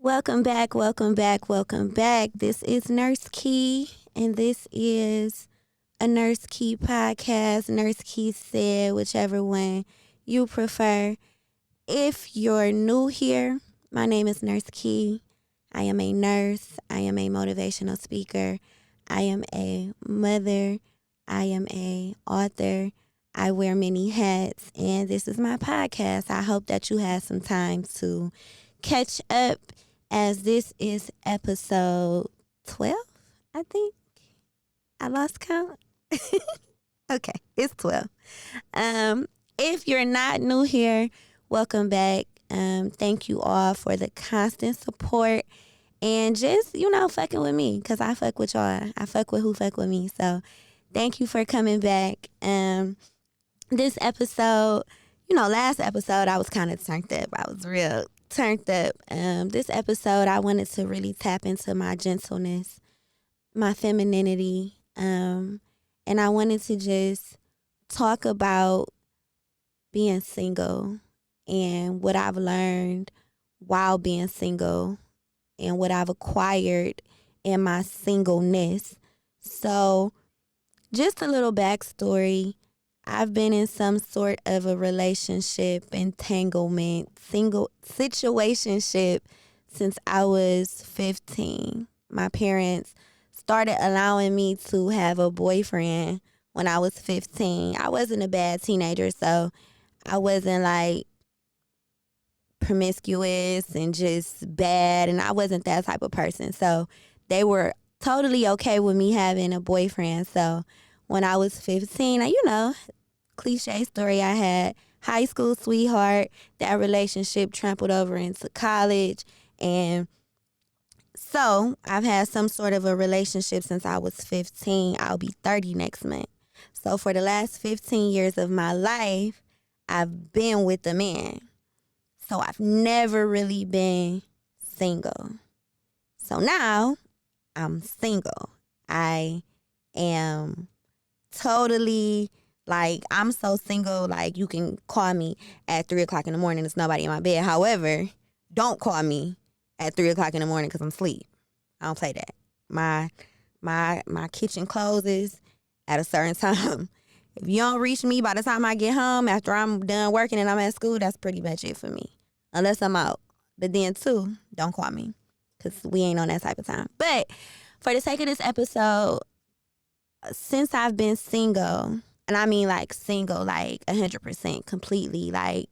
Welcome back, welcome back, welcome back. This is Nurse Key, and this is a Nurse Key podcast. Nurse Key said, whichever one you prefer. If you're new here, my name is Nurse Key. I am a nurse. I am a motivational speaker. I am a mother. I am a author. I wear many hats, and this is my podcast. I hope that you had some time to catch up as this is episode 12, I think. I lost count. Okay, it's 12. If you're not new here, welcome back. Thank you all for the constant support and just, fucking with me because I fuck with y'all. I fuck with who fuck with me. So thank you for coming back. This episode, last episode I was kind of turned up. I was real turned up. This episode I wanted to really tap into my gentleness, my femininity, and I wanted to just talk about being single and what I've learned while being single and what I've acquired in my singleness. So just a little backstory. I've been in some sort of a relationship, entanglement, single situationship since I was 15. My parents started allowing me to have a boyfriend when I was 15. I wasn't a bad teenager, so I wasn't like promiscuous and just bad, and I wasn't that type of person. So they were totally okay with me having a boyfriend. So when I was 15, cliche story, I had high school sweetheart. That relationship trampled over into college. And so I've had some sort of a relationship since I was 15. I'll be 30 next month. So for the last 15 years of my life, I've been with a man. So I've never really been single. So now I'm single. I am totally, I'm so single, you can call me at 3 o'clock in the morning. There's nobody in my bed. However, don't call me at 3 o'clock in the morning because I'm asleep. I don't play that. My kitchen closes at a certain time. If you don't reach me by the time I get home after I'm done working and I'm at school, that's pretty much it for me. Unless I'm out. But then, too, don't call me because we ain't on that type of time. But for the sake of this episode, since I've been single, and I mean single 100% completely, I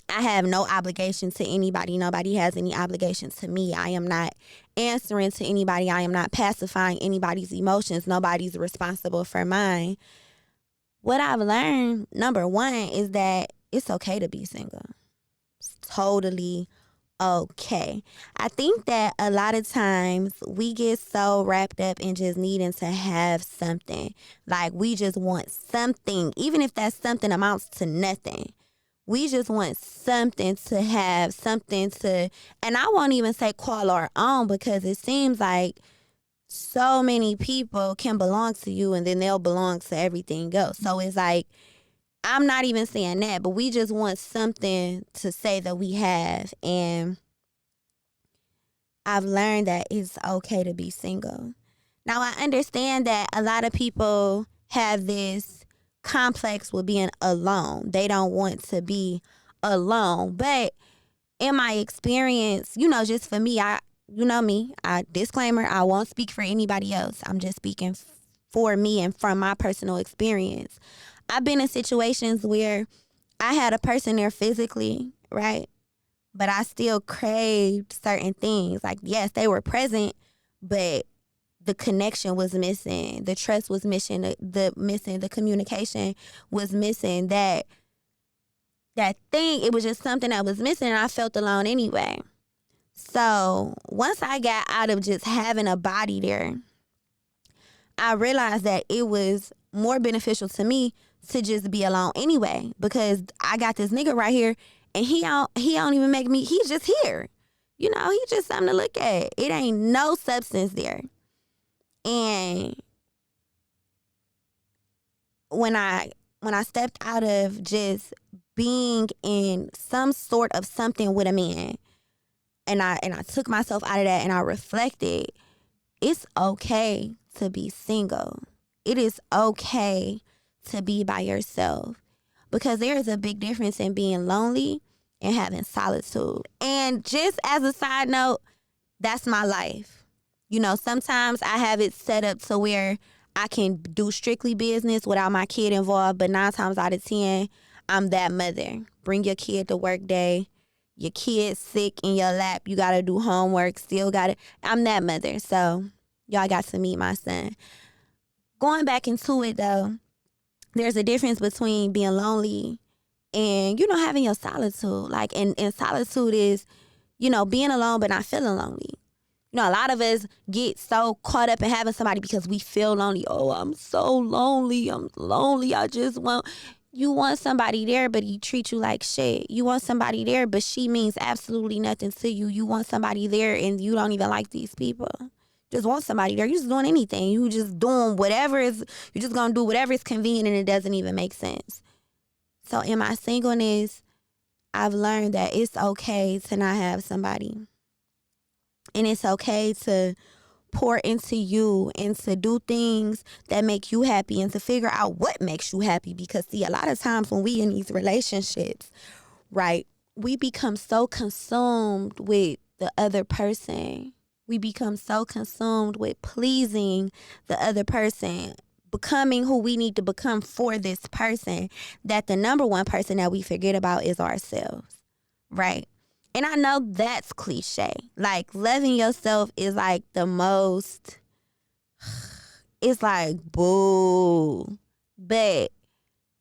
have no obligation to anybody. Nobody has any obligation to me. I am not answering to anybody. I am not pacifying anybody's emotions. Nobody's responsible for mine. What I've learned, number one, is that it's okay to be single. It's totally okay. I think that a lot of times we get so wrapped up in just needing to have something. We just want something, even if that something amounts to nothing. We just want something to have, something to, and I won't even say call our own because it seems like so many people can belong to you and then they'll belong to everything else. So it's I'm not even saying that, but we just want something to say that we have. And I've learned that it's okay to be single. Now, I understand that a lot of people have this complex with being alone. They don't want to be alone. But in my experience, just for me, disclaimer, I won't speak for anybody else. I'm just speaking for me and from my personal experience. I've been in situations where I had a person there physically, right? But I still craved certain things. Yes, they were present, but the connection was missing. The trust was missing. The communication was missing. That thing, it was just something that was missing, and I felt alone anyway. So once I got out of just having a body there, I realized that it was more beneficial to me to just be alone anyway, because I got this nigga right here and he don't even make me, he's just here. He's just something to look at. It ain't no substance there. And when I stepped out of just being in some sort of something with a man, and I took myself out of that and I reflected, it's okay to be single. It is okay to be by yourself, because there is a big difference in being lonely and having solitude. And just as a side note, that's my life. You know, sometimes I have it set up to where I can do strictly business without my kid involved, but 9 times out of 10, I'm that mother. Bring your kid to work day. Your kid's sick in your lap. You got to do homework. Still got to. I'm that mother. So y'all got to meet my son. Going back into it, though, there's a difference between being lonely and, you know, having your solitude. Like, and solitude is, you know, being alone but not feeling lonely. You know, a lot of us get so caught up in having somebody because we feel lonely. Oh, I'm so lonely. I'm lonely. You want somebody there, but he treats you like shit. You want somebody there, but she means absolutely nothing to you. You want somebody there and you don't even like these people. Just want somebody there. You just doing anything. You just doing whatever is, you're just going to do whatever is convenient, and it doesn't even make sense. So in my singleness, I've learned that it's okay to not have somebody. And it's okay to pour into you and to do things that make you happy and to figure out what makes you happy. Because, see, a lot of times when we in these relationships, right, we become so consumed with the other person. We become so consumed with pleasing the other person, becoming who we need to become for this person, that the number one person that we forget about is ourselves, right? And I know that's cliche. Like, loving yourself is like the most, it's like, boo. But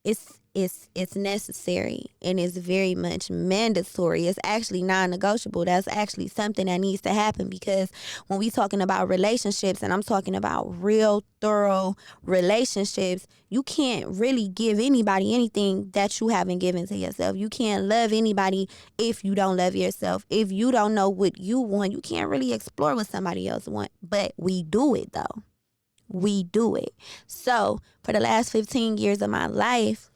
it's necessary, and it's very much mandatory. It's actually non-negotiable. That's actually something that needs to happen, because when we talking about relationships, and I'm talking about real thorough relationships, you can't really give anybody anything that you haven't given to yourself. You can't love anybody if you don't love yourself. If you don't know what you want, you can't really explore what somebody else wants. But we do it, though. We do it. So for the last 15 years of my life,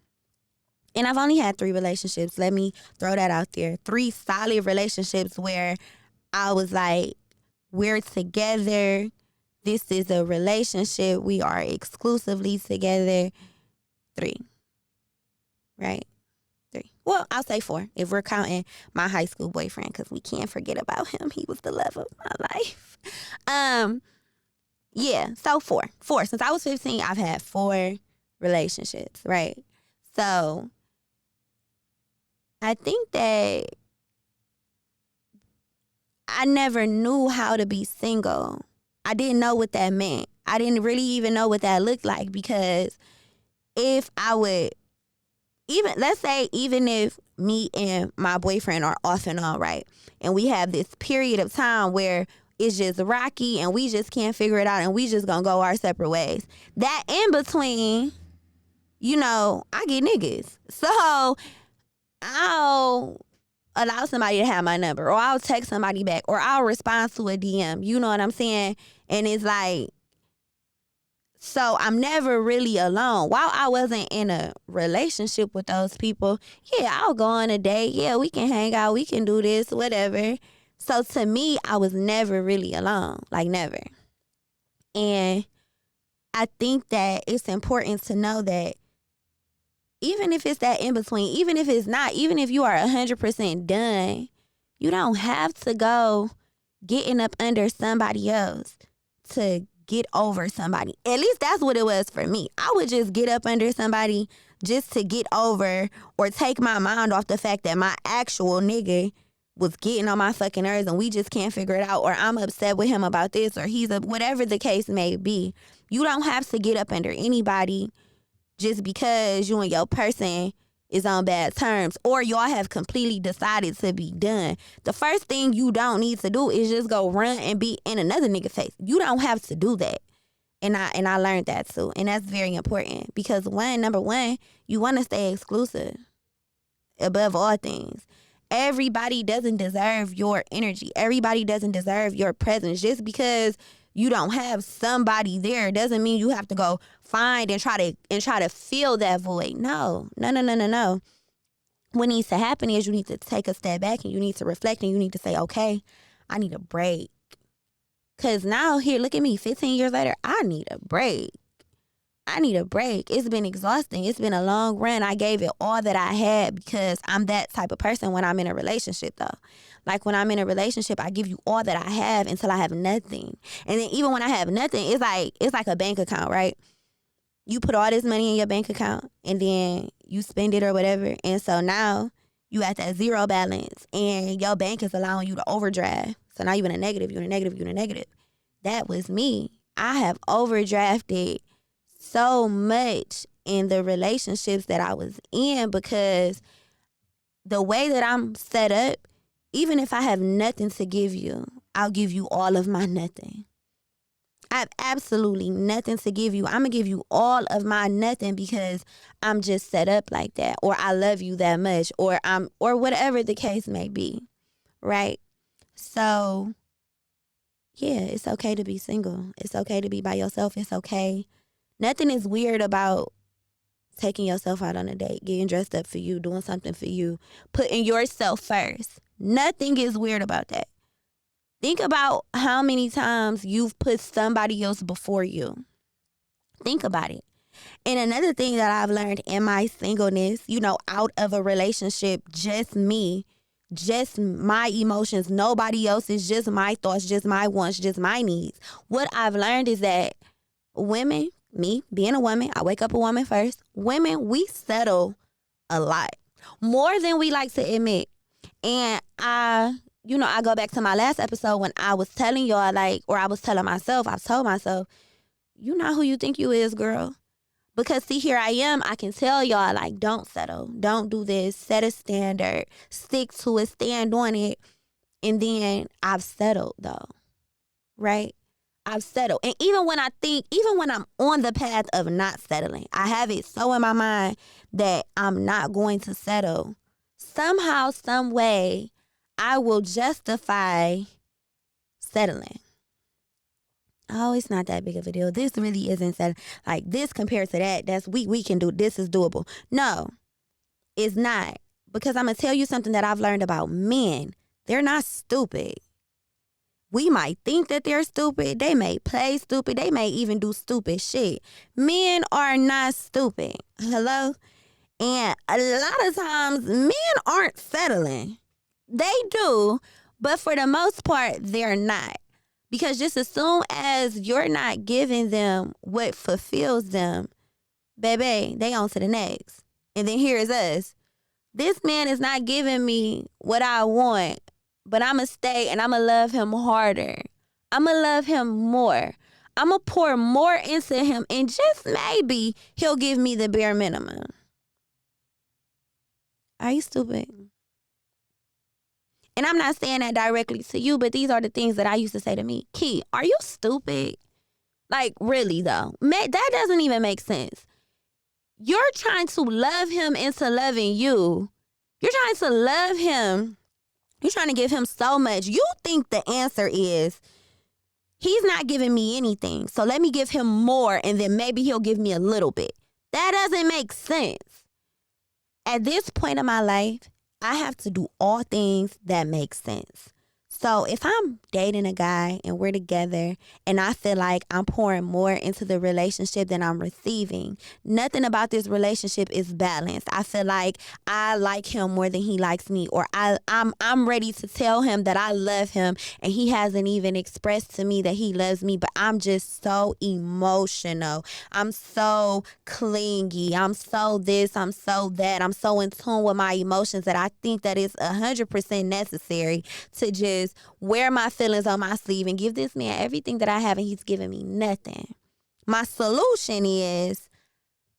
and I've only had 3 relationships. Let me throw that out there. 3 solid relationships where I was like, we're together. This is a relationship. We are exclusively together. 3. Right? 3. Well, I'll say 4 if we're counting my high school boyfriend, because we can't forget about him. He was the love of my life. Yeah, so 4. Since I was 15, I've had 4 relationships, right? So I think that I never knew how to be single. I didn't know what that meant. I didn't really even know what that looked like, because if I would, let's say even if me and my boyfriend are off and on, right, and we have this period of time where it's just rocky and we just can't figure it out and we just gonna go our separate ways, that in between, you know, I get niggas. So I'll allow somebody to have my number, or I'll text somebody back, or I'll respond to a DM. You know what I'm saying? And it's like, so I'm never really alone. While I wasn't in a relationship with those people, yeah, I'll go on a date. Yeah, we can hang out. We can do this, whatever. So to me, I was never really alone. Like, never. And I think that it's important to know that even if it's that in between, even if it's not, even if you are 100% done, you don't have to go getting up under somebody else to get over somebody. At least that's what it was for me. I would just get up under somebody just to get over or take my mind off the fact that my actual nigga was getting on my fucking nerves and we just can't figure it out, or I'm upset with him about this, or whatever the case may be. You don't have to get up under anybody just because you and your person is on bad terms, or y'all have completely decided to be done. The first thing you don't need to do is just go run and be in another nigga face. You don't have to do that. And I learned that too. And that's very important, because number one, you want to stay exclusive above all things. Everybody doesn't deserve your energy. Everybody doesn't deserve your presence. Just because you don't have somebody there doesn't mean you have to go find and try to fill that void. No. what needs to happen is you need to take a step back and you need to reflect and you need to say, okay, I need a break. Because now, here, look at me, 15 years later, I need a break. I need a break. It's been exhausting. It's been a long run. I gave it all that I had because I'm that type of person when I'm in a relationship, though. Like, when I'm in a relationship, I give you all that I have until I have nothing. And then even when I have nothing, it's like a bank account, right? You put all this money in your bank account and then you spend it or whatever. And so now you at that zero balance and your bank is allowing you to overdraft. So now you're in a negative, you're in a negative, you're in a negative. That was me. I have overdrafted so much in the relationships that I was in because the way that I'm set up, even if I have nothing to give you, I'll give you all of my nothing. I have absolutely nothing to give you. I'm going to give you all of my nothing because I'm just set up like that, or I love you that much, or whatever the case may be, right? So, yeah, it's okay to be single. It's okay to be by yourself. It's okay. Nothing is weird about taking yourself out on a date, getting dressed up for you, doing something for you, putting yourself first. Nothing is weird about that. Think about how many times you've put somebody else before you. Think about it. And another thing that I've learned in my singleness, out of a relationship, just me, just my emotions, nobody else's, just my thoughts, just my wants, just my needs. What I've learned is that women, me being a woman, I wake up a woman first. Women, we settle a lot. More than we like to admit. And I go back to my last episode when I was telling y'all, or I was telling myself, I've told myself, you not who you think you is, girl. Because see, here I am, I can tell y'all, don't settle. Don't do this. Set a standard. Stick to it. Stand on it. And then I've settled, though. Right? I've settled. And even when I'm on the path of not settling, I have it so in my mind that I'm not going to settle. Somehow, some way, I will justify settling. Oh, it's not that big of a deal. This really isn't this compared to that. That's we can do. This is doable. No, it's not. Because I'm going to tell you something that I've learned about men. They're not stupid. We might think that they're stupid. They may play stupid. They may even do stupid shit. Men are not stupid. Hello? And a lot of times, men aren't settling. They do, but for the most part, they're not. Because just as soon as you're not giving them what fulfills them, baby, they on to the next. And then here's us. This man is not giving me what I want, but I'm going to stay and I'm going to love him harder. I'm going to love him more. I'm going to pour more into him, and just maybe he'll give me the bare minimum. Are you stupid? And I'm not saying that directly to you, but these are the things that I used to say to me. Key, are you stupid? Really, though. That doesn't even make sense. You're trying to love him into loving you. You're trying to love him. You're trying to give him so much. You think the answer is, he's not giving me anything, so let me give him more, and then maybe he'll give me a little bit. That doesn't make sense. At this point in my life, I have to do all things that make sense. So if I'm dating a guy and we're together and I feel like I'm pouring more into the relationship than I'm receiving, nothing about this relationship is balanced. I feel like I like him more than he likes me, or I'm ready to tell him that I love him and he hasn't even expressed to me that he loves me, but I'm just so emotional. I'm so clingy. I'm so this, I'm so that. I'm so in tune with my emotions that I think that it's 100% necessary to just wear my feelings on my sleeve and give this man everything that I have, and he's giving me nothing. My solution is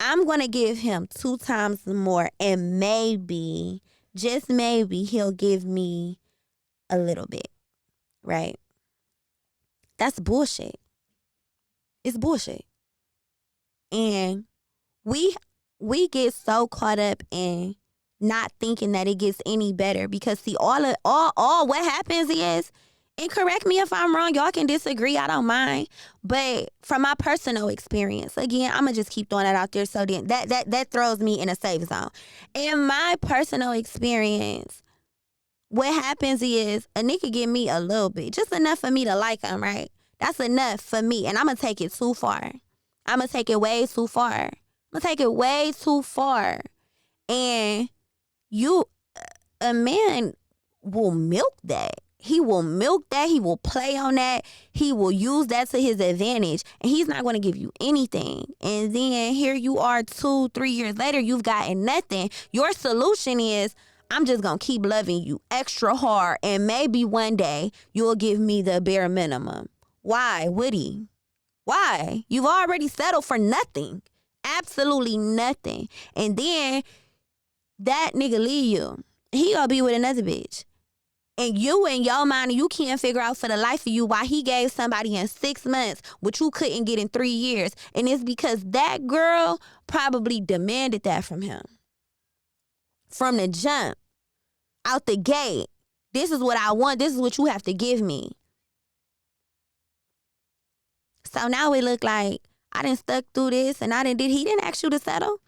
I'm going to give him 2 times more, and maybe, just maybe, he'll give me a little bit, right? That's bullshit. It's bullshit. And we get so caught up in not thinking that it gets any better, because see, all what happens is And correct me if I'm wrong. Y'all can disagree. I don't mind. But from my personal experience, again, I'm going to just keep throwing that out there. So then that throws me in a safe zone. In my personal experience, what happens is a nigga give me a little bit, just enough for me to like him, right? That's enough for me. And I'm going to take it too far. I'm going to take it way too far. I'm going to take it way too far. And a man will milk that. He will milk that. He will play on that. He will use that to his advantage. And he's not going to give you anything. And then here you are 2-3 years later, you've gotten nothing. Your solution is, I'm just going to keep loving you extra hard. And maybe one day you'll give me the bare minimum. Why would he? Why? You've already settled for nothing. Absolutely nothing. And then that nigga leave you. He gonna be with another bitch. And you in your mind, you can't figure out for the life of you why he gave somebody in 6 months what you couldn't get in 3 years. And it's because that girl probably demanded that from him. From the jump, out the gate. This is what I want. This is what you have to give me. So now it look like I done stuck through this and he didn't ask you to settle.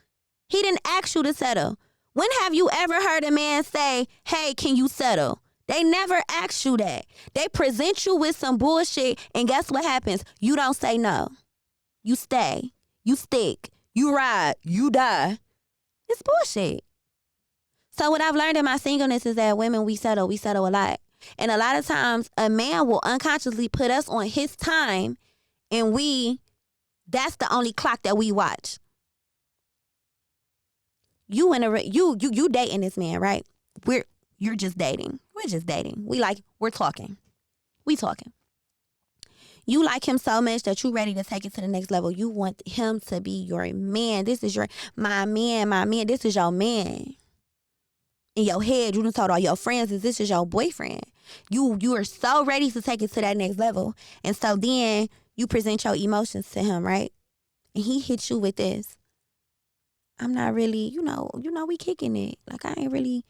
He didn't ask you to settle. When have you ever heard a man say, hey, can you settle? They never ask you that. They present you with some bullshit, and guess what happens? You don't say no. You stay. You stick. You ride. You die. It's bullshit. So what I've learned in my singleness is that women, we settle a lot. And a lot of times, a man will unconsciously put us on his time, and that's the only clock that we watch. You dating this man, right? You're just dating. We're just dating. We're talking. We talking. You like him so much that you're ready to take it to the next level. You want him to be your man. This is my man. This is your man. In your head, you done told all your friends that this is your boyfriend. You are so ready to take it to that next level. And so then you present your emotions to him, right? And he hits you with this. I'm not really, we kicking it. Like I ain't really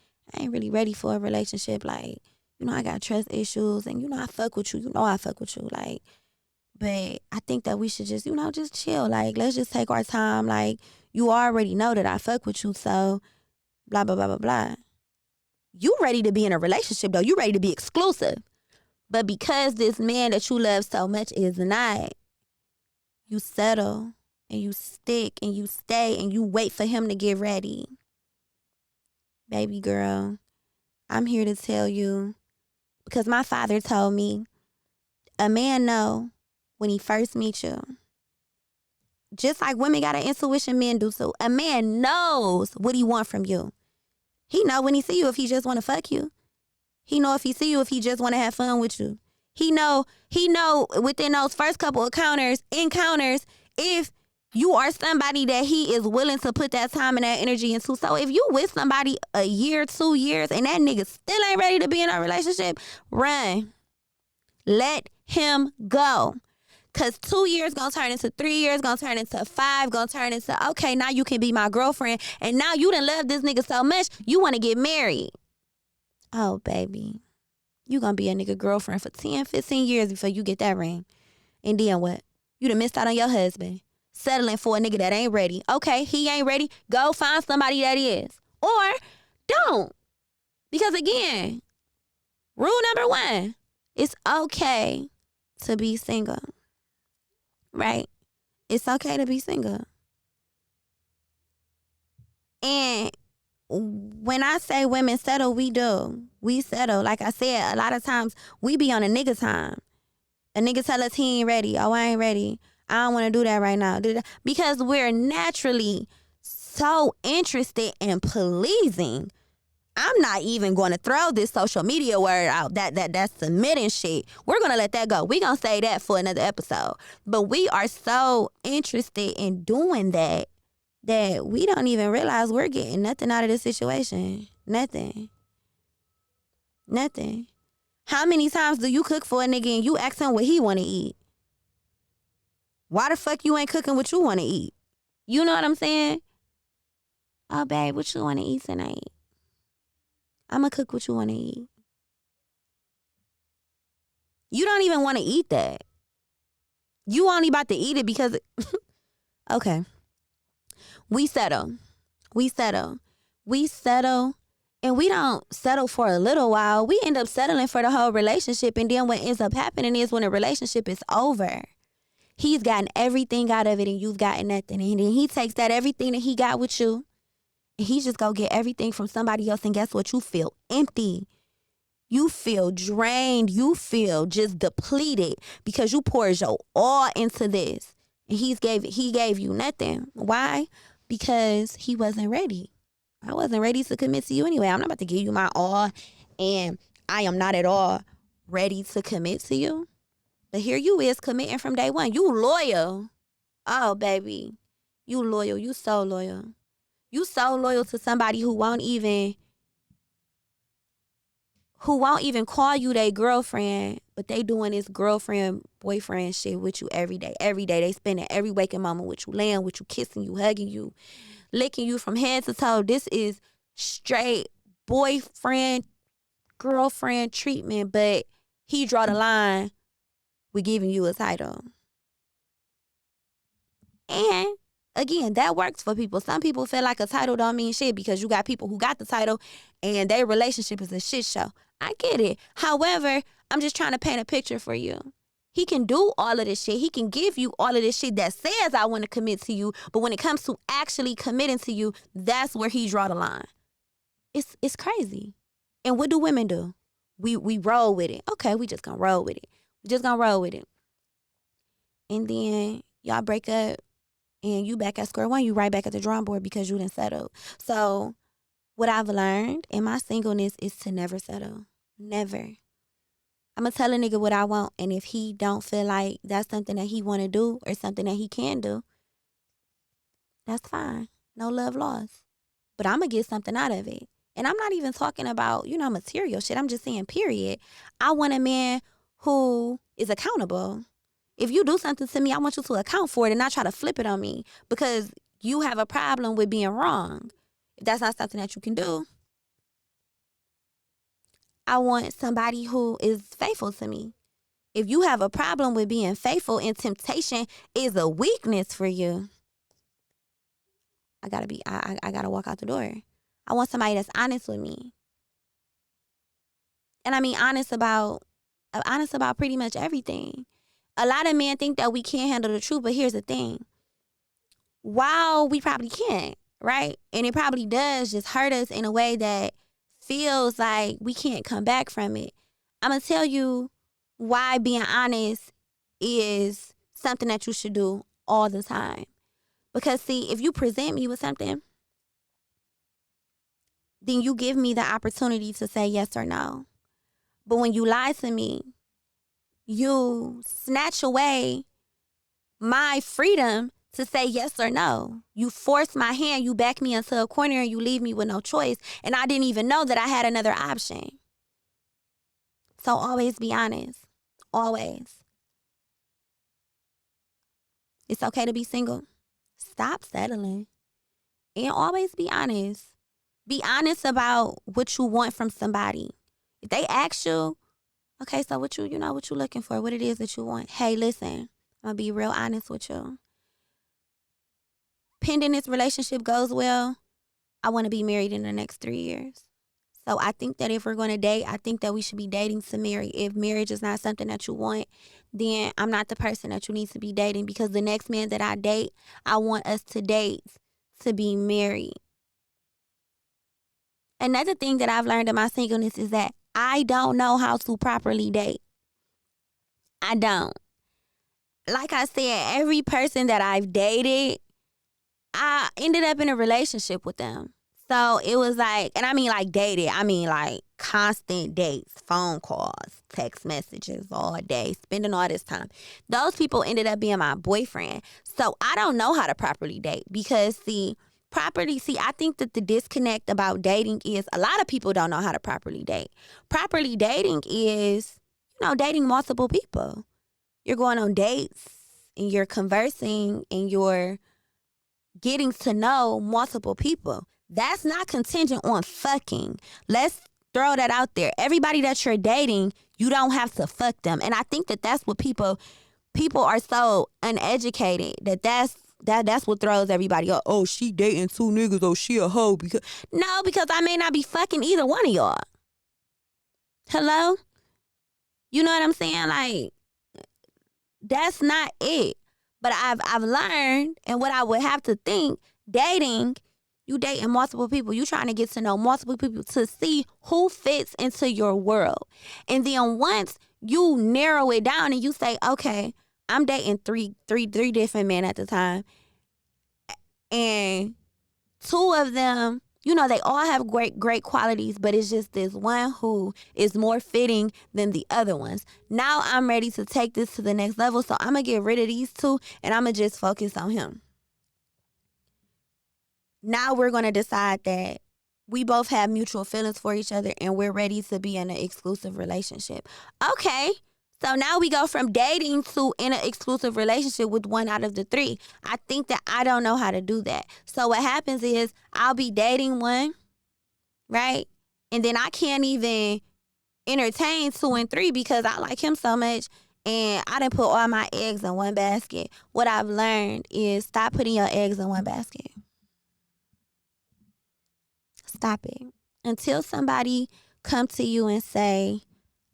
ready for a relationship. Like, I got trust issues and I fuck with you. I fuck with you. Like, but I think that we should just, just chill. Like, let's just take our time. Like, you already know that I fuck with you. So blah, blah, blah, blah, blah. You ready to be in a relationship though. You ready to be exclusive. But because this man that you love so much is not, you settle. And you stick and you stay and you wait for him to get ready. Baby girl, I'm here to tell you, because my father told me, a man know when he first meets you. Just like women got an intuition, men do too. A man knows what he want from you. He know when he see you if he just want to fuck you. He know if he see you if he just want to have fun with you. He know within those first couple encounters, if you are somebody that he is willing to put that time and that energy into. So if you with somebody a year, 2 years, and that nigga still ain't ready to be in a relationship, run. Let him go. Because 2 years gonna turn into 3 years, gonna turn into 5, gonna turn into, okay, now you can be my girlfriend. And now you done love this nigga so much, you want to get married. Oh, baby. You gonna be a nigga girlfriend for 10, 15 years before you get that ring. And then what? You done missed out on your husband. Settling for a nigga that ain't ready. Okay, he ain't ready. Go find somebody that is. Or don't. Because again, rule number 1, it's okay to be single. Right? It's okay to be single. And when I say women settle, we do. We settle. Like I said, a lot of times we be on a nigga time. A nigga tell us he ain't ready. Oh, I ain't ready. I don't want to do that right now. Because we're naturally so interested in pleasing. I'm not even going to throw this social media word out. That's submitting shit. We're going to let that go. We're going to say that for another episode. But we are so interested in doing that we don't even realize we're getting nothing out of this situation. Nothing. How many times do you cook for a nigga and you ask him what he want to eat? Why the fuck you ain't cooking what you want to eat? You know what I'm saying? Oh, babe, what you want to eat tonight? I'm going to cook what you want to eat. You don't even want to eat that. You only about to eat it because, okay, we settle. We settle. We settle. And we don't settle for a little while. We end up settling for the whole relationship. And then what ends up happening is when a relationship is over, he's gotten everything out of it and you've gotten nothing. And then he takes that everything that he got with you and he just go get everything from somebody else. And guess what? You feel empty. You feel drained. You feel just depleted because you poured your all into this. And he gave you nothing. Why? Because he wasn't ready. I wasn't ready to commit to you anyway. I'm not about to give you my all. And I am not at all ready to commit to you. But here you is committing from day one. You loyal. Oh, baby. You loyal. You so loyal. You so loyal to somebody who won't even call you their girlfriend, but they doing this girlfriend, boyfriend shit with you every day. Every day. They spending every waking moment with you, laying with you, kissing you, hugging you, licking you from head to toe. This is straight boyfriend, girlfriend treatment, but he draw the line with giving you a title. And again, that works for people. Some people feel like a title don't mean shit because you got people who got the title and their relationship is a shit show. I get it. However, I'm just trying to paint a picture for you. He can do all of this shit. He can give you all of this shit that says I want to commit to you. But when it comes to actually committing to you, that's where he draw the line. It's crazy. And what do women do? We roll with it. Okay, we just gonna roll with it. We just gonna roll with it. And then y'all break up and you back at square one. You right back at the drawing board because you didn't settle. So what I've learned in my singleness is to never settle. Never. I'm going to tell a nigga what I want. And if he don't feel like that's something that he want to do or something that he can do, that's fine. No love lost. But I'm going to get something out of it. And I'm not even talking about, material shit. I'm just saying, period. I want a man who is accountable. If you do something to me, I want you to account for it and not try to flip it on me because you have a problem with being wrong. If that's not something that you can do, I want somebody who is faithful to me. If you have a problem with being faithful and temptation is a weakness for you, I gotta walk out the door. I want somebody that's honest with me. And I mean honest about pretty much everything. A lot of men think that we can't handle the truth, but here's the thing. While we probably can't, right? And it probably does just hurt us in a way that feels like we can't come back from it. I'm going to tell you why being honest is something that you should do all the time. Because, see, if you present me with something, then you give me the opportunity to say yes or no. But when you lie to me, you snatch away my freedom to say yes or no. You force my hand, you back me into a corner and you leave me with no choice. And I didn't even know that I had another option. So always be honest. Always. It's okay to be single. Stop settling. And always be honest. Be honest about what you want from somebody. If they ask you, okay, so what you looking for, what it is that you want. Hey, listen, I'm going to be real honest with you. Pending this relationship goes well, I want to be married in the next 3 years. So I think that if we're going to date, I think that we should be dating to marry. If marriage is not something that you want, then I'm not the person that you need to be dating because the next man that I date, I want us to date to be married. Another thing that I've learned in my singleness is that I don't know how to properly date. I don't. Like I said, every person that I've dated, I ended up in a relationship with them. So it was like, and I mean like dated, I mean like constant dates, phone calls, text messages all day, spending all this time. Those people ended up being my boyfriend. So I don't know how to properly date because I think that the disconnect about dating is a lot of people don't know how to properly date. Properly dating is, dating multiple people. You're going on dates and you're conversing and you're getting to know multiple people. That's not contingent on fucking. Let's throw that out there. Everybody that you're dating, you don't have to fuck them. And I think that that's what people are so uneducated that's what throws everybody up. Oh, she dating 2 niggas. Oh, she a hoe. Because I may not be fucking either one of y'all. Hello? You know what I'm saying? Like, that's not it. But I've learned, and what I would have to think, dating, you dating multiple people. You trying to get to know multiple people to see who fits into your world. And then once you narrow it down and you say, okay, I'm dating three different men at the time, and 2 of them, they all have great qualities, but it's just this one who is more fitting than the other ones. Now I'm ready to take this to the next level, so I'm going to get rid of these 2, and I'm going to just focus on him. Now we're going to decide that we both have mutual feelings for each other, and we're ready to be in an exclusive relationship. Okay. So now we go from dating to in an exclusive relationship with 1 out of the 3. I think that I don't know how to do that. So what happens is I'll be dating 1, right? And then I can't even entertain 2 and 3 because I like him so much, and I didn't put all my eggs in one basket. What I've learned is stop putting your eggs in one basket. Stop it. Until somebody come to you and say,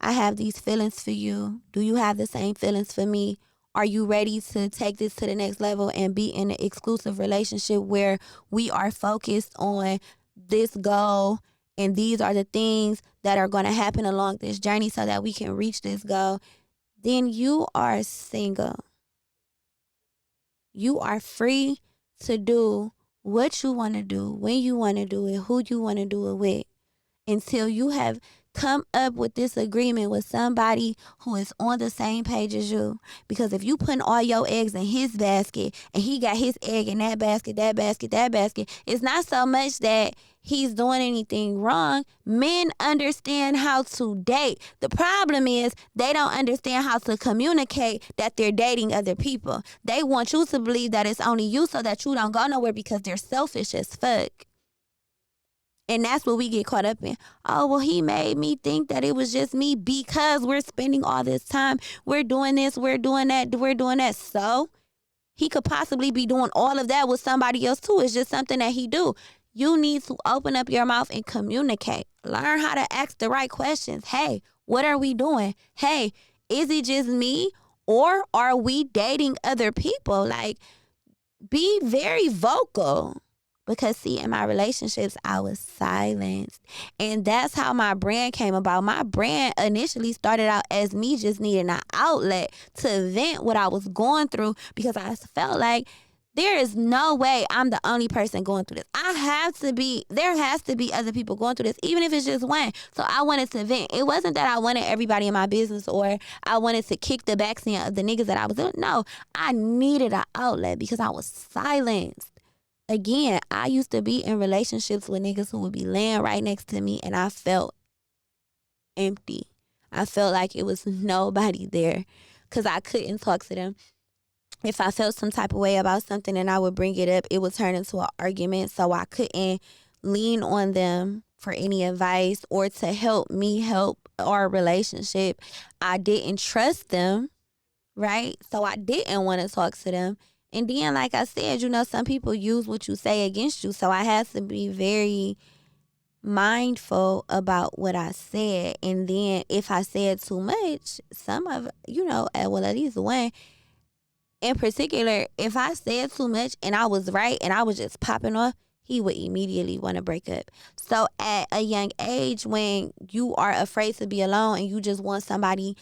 I have these feelings for you. Do you have the same feelings for me? Are you ready to take this to the next level and be in an exclusive relationship where we are focused on this goal and these are the things that are going to happen along this journey so that we can reach this goal? Then you are single. You are free to do what you want to do, when you want to do it, who you want to do it with, until you have come up with this agreement with somebody who is on the same page as you. Because if you putting all your eggs in his basket and he got his egg in that basket, it's not so much that he's doing anything wrong. Men understand how to date. The problem is they don't understand how to communicate that they're dating other people. They want you to believe that it's only you so that you don't go nowhere because they're selfish as fuck. And that's what we get caught up in. Oh, well, he made me think that it was just me because we're spending all this time. We're doing this, we're doing that. So he could possibly be doing all of that with somebody else too. It's just something that he do. You need to open up your mouth and communicate. Learn how to ask the right questions. Hey, what are we doing? Hey, is it just me or are we dating other people? Like, be very vocal. Because, see, in my relationships, I was silenced. And that's how my brand came about. My brand initially started out as me just needing an outlet to vent what I was going through, because I felt like there is no way I'm the only person going through this. There has to be other people going through this, even if it's just one. So I wanted to vent. It wasn't that I wanted everybody in my business or I wanted to kick the backseat of the niggas that I was doing. No, I needed an outlet because I was silenced. Again, I used to be in relationships with niggas who would be laying right next to me and I felt empty. I felt like it was nobody there because I couldn't talk to them. If I felt some type of way about something and I would bring it up, it would turn into an argument. So I couldn't lean on them for any advice or to help me help our relationship. I didn't trust them, right? So I didn't want to talk to them. And then, like I said, some people use what you say against you. So I had to be very mindful about what I said. And then if I said too much, at least one in particular, if I said too much and I was right and I was just popping off, he would immediately want to break up. So at a young age, when you are afraid to be alone and you just want somebody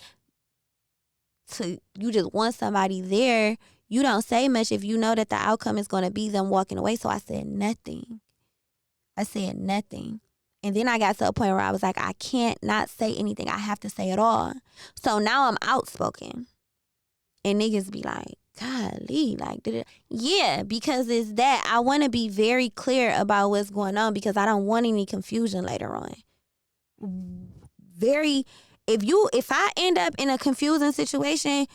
there, you don't say much if you know that the outcome is going to be them walking away. So I said nothing. And then I got to a point where I was like, I can't not say anything. I have to say it all. So now I'm outspoken. And niggas be like, golly, like, yeah, because it's that. I want to be very clear about what's going on because I don't want any confusion later on. If I end up in a confusing situation,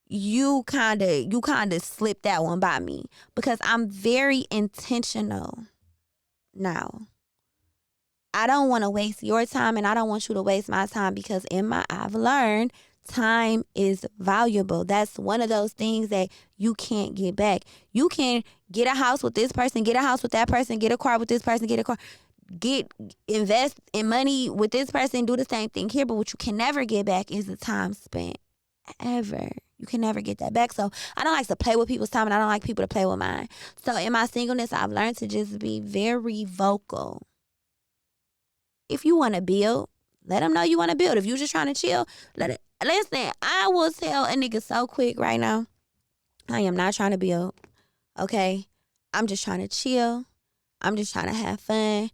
you kind of slip that one by me because I'm very intentional now. I don't want to waste your time, and I don't want you to waste my time, because I've learned time is valuable. That's one of those things that you can't get back. You can get a house with this person, get a house with that person, get a car with this person, invest in money with this person, do the same thing here. But what you can never get back is the time spent. Ever. You can never get that back. So I don't like to play with people's time, and I don't like people to play with mine. So in my singleness, I've learned to just be very vocal. If you want to build, let them know you want to build. If you just trying to chill, let it. Listen, I will tell a nigga so quick right now, I am not trying to build. Okay? I'm just trying to chill. I'm just trying to have fun.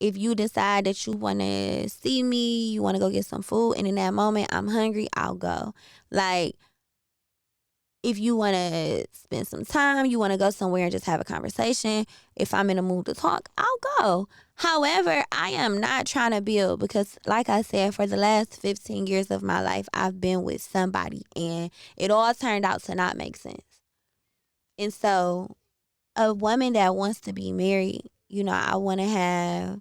If you decide that you want to see me, you want to go get some food, and in that moment I'm hungry, I'll go. Like, if you want to spend some time, you want to go somewhere and just have a conversation, if I'm in a mood to talk, I'll go. However, I am not trying to build, because like I said, for the last 15 years of my life, I've been with somebody, and it all turned out to not make sense. And so a woman that wants to be married, I want to have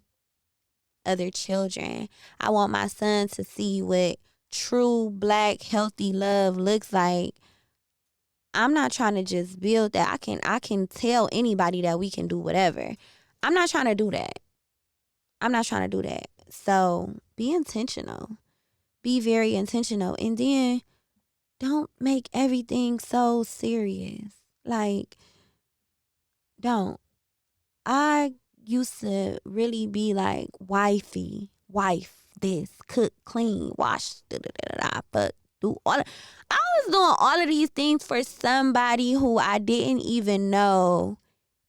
other children. I want my son to see what true Black healthy love looks like. I'm not trying to just build that. I can tell anybody that we can do whatever. I'm not trying to do that. So be intentional. Be very intentional. And then don't make everything so serious. Like, don't. I used to really be like wife this, cook, clean, wash, but do all of, I was doing all of these things for somebody who I didn't even know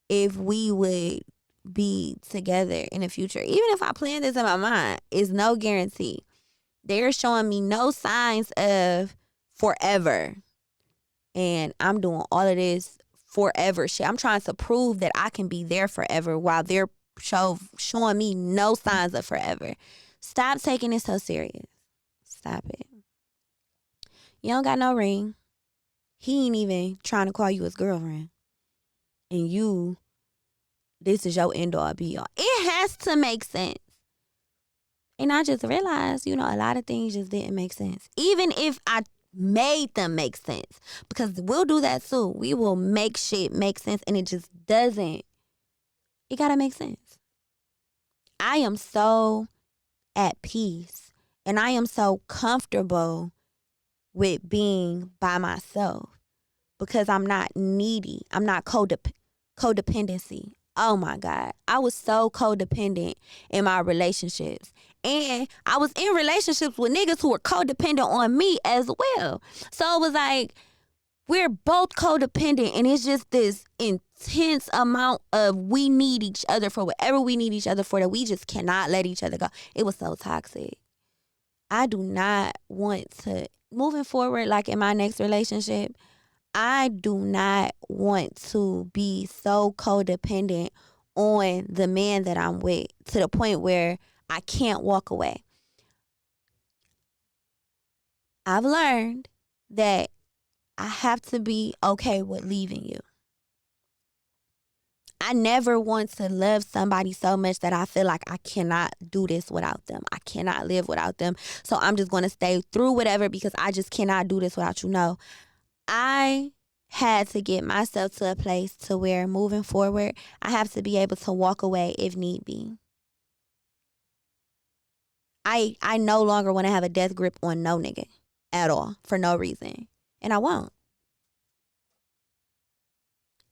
if we would be together in the future. Even if I planned this in my mind, it's no guarantee. They're showing me no signs of forever. And I'm doing all of this forever shit. I'm trying to prove that I can be there forever while they're showing me no signs of forever. Stop taking it so serious. Stop it. You don't got no ring. He ain't even trying to call you his girlfriend. And this is your end all be all. It has to make sense. And I just realized, a lot of things just didn't make sense. Even if I made them make sense. Because we'll do that too. We will make shit make sense, and it just doesn't. It gotta make sense. I am so at peace, and I am so comfortable with being by myself, because I'm not needy. I'm not codependency. Oh my God. I was so codependent in my relationships. And I was in relationships with niggas who were codependent on me as well. So it was like, we're both codependent, and it's just this intense amount of we need each other for whatever we need each other for, that we just cannot let each other go. It was so toxic. I do not want to, moving forward, like in my next relationship, I do not want to be so codependent on the man that I'm with, to the point where I can't walk away. I've learned that I have to be okay with leaving you. I never want to love somebody so much that I feel like I cannot do this without them. I cannot live without them. So I'm just going to stay through whatever, because I just cannot do this without you. No, I had to get myself to a place to where, moving forward, I have to be able to walk away if need be. I no longer want to have a death grip on no nigga at all, for no reason. And I won't.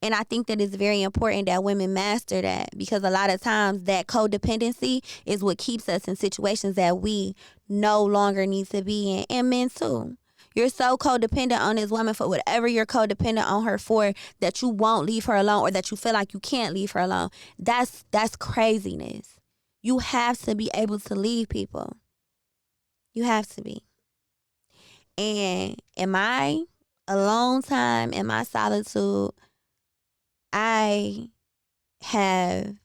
And I think that it's very important that women master that, because a lot of times that codependency is what keeps us in situations that we no longer need to be in. And men too. You're so codependent on this woman for whatever you're codependent on her for, that you won't leave her alone, or that you feel like you can't leave her alone. That's craziness. You have to be able to leave people. You have to be. And in my alone time, in my solitude, I have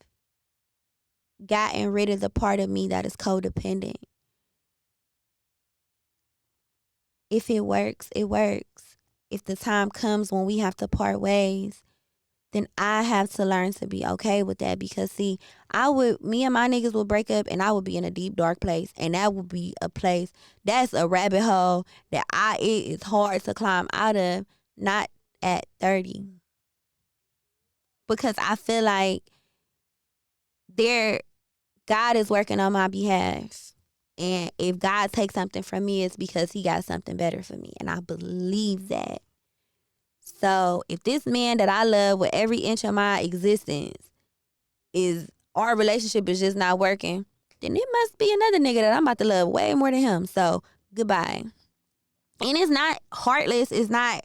gotten rid of the part of me that is codependent. If it works, it works. If the time comes when we have to part ways, then I have to learn to be okay with that. Because see, me and my niggas would break up and I would be in a deep dark place, and that would be a place, that's a rabbit hole that it is hard to climb out of. Not at 30, because I feel like there God is working on my behalf. And if God takes something from me, it's because he got something better for me. And I believe that. So if this man that I love with every inch of my existence our relationship is just not working, then it must be another nigga that I'm about to love way more than him. So goodbye. And it's not heartless. It's not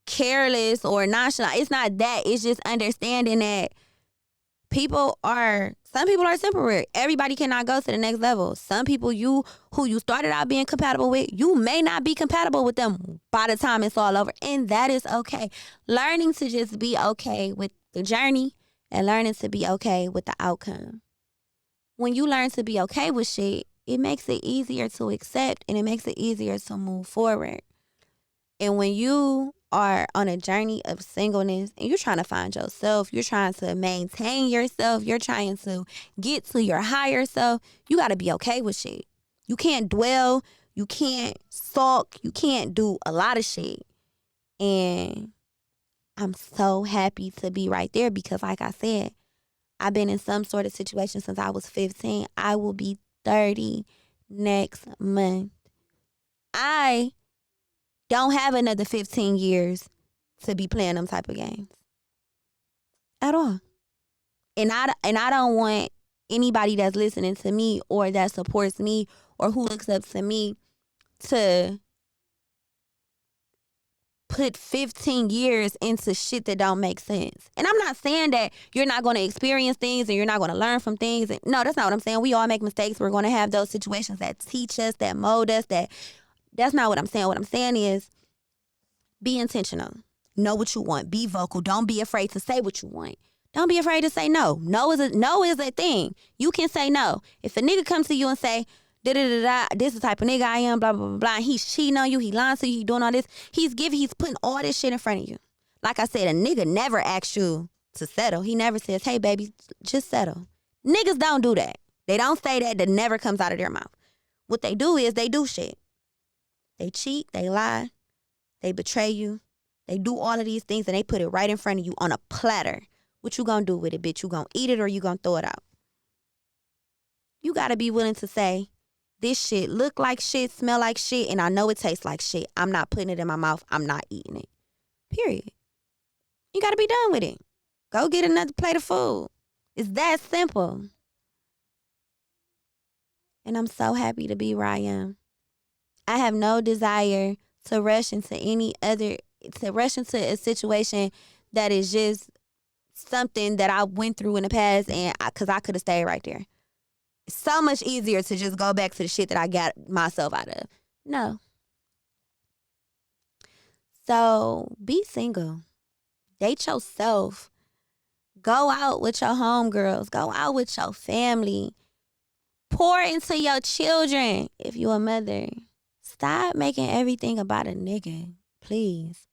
careless or nonchalant. It's not that. It's just understanding that some people are temporary. Everybody cannot go to the next level. Some people who you started out being compatible with, you may not be compatible with them by the time it's all over. And that is okay. Learning to just be okay with the journey and learning to be okay with the outcome. When you learn to be okay with shit, it makes it easier to accept and it makes it easier to move forward. And when you are on a journey of singleness and you're trying to find yourself, you're trying to maintain yourself, you're trying to get to your higher self, you got to be okay with shit. You can't dwell, you can't sulk, you can't do a lot of shit. And I'm so happy to be right there because, like I said, I've been in some sort of situation since I was 15. I will be 30 next month. I don't have another 15 years to be playing them type of games at all. And I don't want anybody that's listening to me or that supports me or who looks up to me to put 15 years into shit that don't make sense. And I'm not saying that you're not going to experience things and you're not going to learn from things. And no, that's not what I'm saying. We all make mistakes. We're going to have those situations that teach us, that mold us, that's not what I'm saying. What I'm saying is be intentional. Know what you want. Be vocal. Don't be afraid to say what you want. Don't be afraid to say no. No is a thing. You can say no. If a nigga comes to you and say, da da da da, this is the type of nigga I am, blah blah blah blah, and he's cheating on you, he lying to you, he doing all this, he's putting all this shit in front of you. Like I said, a nigga never asks you to settle. He never says, hey baby, just settle. Niggas don't do that. They don't say that. That never comes out of their mouth. What they do is they do shit. They cheat, they lie, they betray you. They do all of these things and they put it right in front of you on a platter. What you gonna do with it, bitch? You gonna eat it or you gonna throw it out? You gotta be willing to say, this shit look like shit, smell like shit, and I know it tastes like shit. I'm not putting it in my mouth. I'm not eating it. Period. You gotta be done with it. Go get another plate of food. It's that simple. And I'm so happy to be where I am. I have no desire to rush into a situation that is just something that I went through in the past, and because I could have stayed right there. It's so much easier to just go back to the shit that I got myself out of. No. So be single. Date yourself. Go out with your homegirls. Go out with your family. Pour into your children if you're a mother. Stop making everything about a nigga. Please.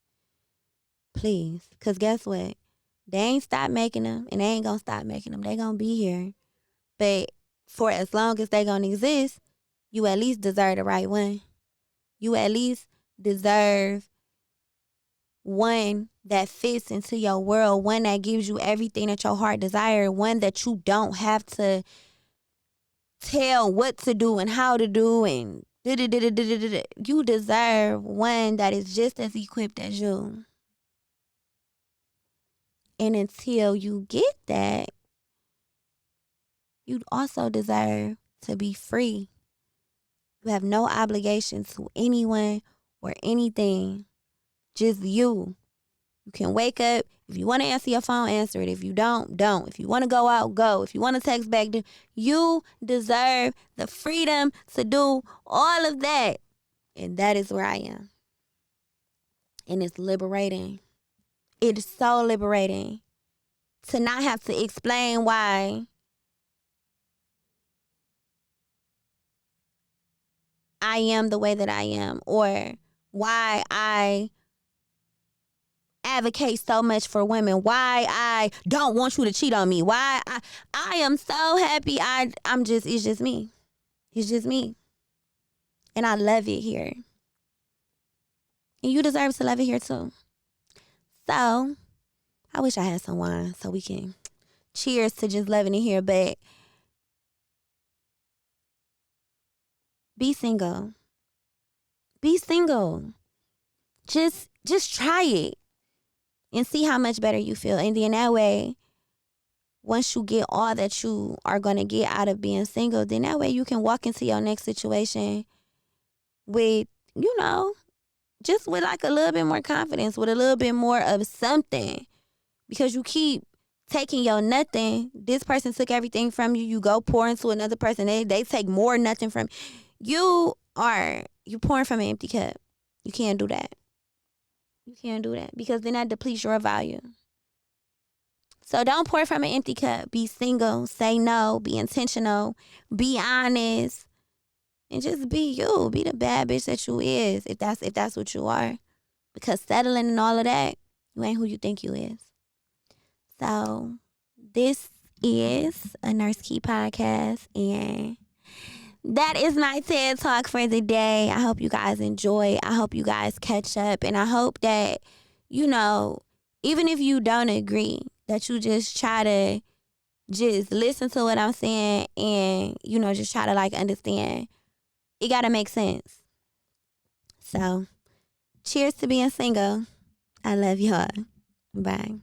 Please. Because guess what? They ain't stopped making them, and they ain't gonna stop making them. They gonna be here. But for as long as they gonna exist, you at least deserve the right one. You at least deserve one that fits into your world, one that gives you everything that your heart desires, one that you don't have to tell what to do and how to do and you deserve one that is just as equipped as you. And until you get that, you also deserve to be free. You have no obligation to anyone or anything. Just you. You can wake up. If you want to answer your phone, answer it. If you don't, don't. If you want to go out, go. If you want to text back, do. You deserve the freedom to do all of that. And that is where I am. And it's liberating. It is so liberating to not have to explain why I am the way that I am, or why I advocate so much for women, why I don't want you to cheat on me, why I am so happy. It's just me. It's just me. And I love it here. And you deserve to love it here too. So, I wish I had some wine so we can cheers to just loving it here. But be single. Be single. Just try it and see how much better you feel. And then that way, once you get all that you are going to get out of being single, then that way you can walk into your next situation with, just with like a little bit more confidence, with a little bit more of something. Because you keep taking your nothing. This person took everything from you. You go pour into another person. They take more nothing from you. You're pouring from an empty cup. You can't do that. You can't do that because then that depletes your value. So don't pour from an empty cup. Be single. Say no. Be intentional. Be honest. And just be you. Be the bad bitch that you is. If that's what you are. Because settling and all of that, you ain't who you think you is. So this is a Nurse Key podcast, and that is my TED Talk for the day. I hope you guys enjoy. I hope you guys catch up, and I hope that, even if you don't agree, that you just try to just listen to what I'm saying and, just try to understand. It got to make sense. So cheers to being single. I love y'all. Bye.